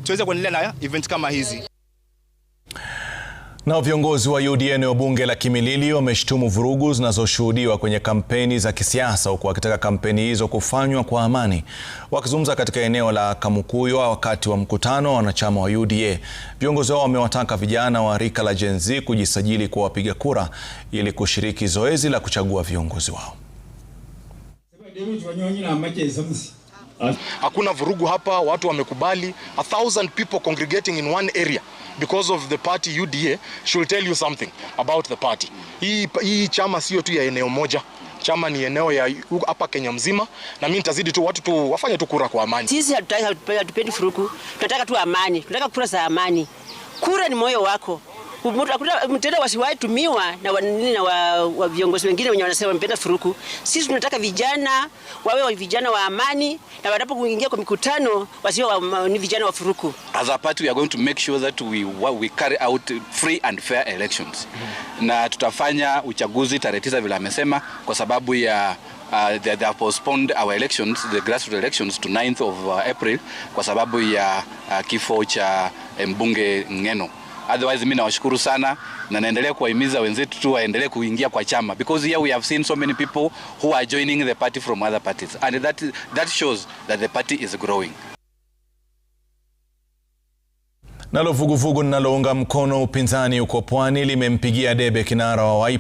tuweze kuendelea na event kama hizi. Na viongozi wa UDA eneo bunge la Kimilili wameshtumu vurugu zinazoshuhudiwa kwenye kampeni za kisiasa, huku wakitaka kampeni hizo kufanywa kwa amani. Wakizungumza katika eneo la Kamukuyu wakati wa mkutano wa wanachama wa UDA, viongozi hao wamewataka vijana wa rika la Gen Z kujisajili kwa wapiga kura ili kushiriki zoezi la kuchagua viongozi wao. Hakuna vurugu hapa, watu wamekubali. 1,000 people congregating in one area because of the party UDA should tell you something about the party. Hii chama sio tu ya eneo moja. Chama ni eneo ya hapa Kenya mzima, na mimi nitazidi tu watu tu wafanye tu kura kwa amani. Sisi hatupendi furuku, tunataka tu amani, tunataka kura za amani. Kura ni moyo wako. Mtenda wasiwahi tumiwa na viongozi wengine wenye wanasema mpenda furuku. Sisi tunataka vijana wawe vijana wa amani, na wanapokuingia kwa mikutano wasiwe ni vijana wa furuku. As a party we are going to make sure that we carry out free and fair elections. Na tutafanya uchaguzi tarehe 9 vile amesema, kwa sababu ya they have postponed our elections, the grassroots elections to 9th of April kwa sababu ya kifo cha mbunge Ngeno. Otherwise mimi nawashukuru sana na naendelea kuwahimiza wenzetu tu waendelee kuingia kwa chama, because here we have seen so many people who are joining the party from other parties, and that shows that the party is growing. Nalo vuguvugu linalounga mkono upinzani uko Pwani limempigia debe kinara wa Wiper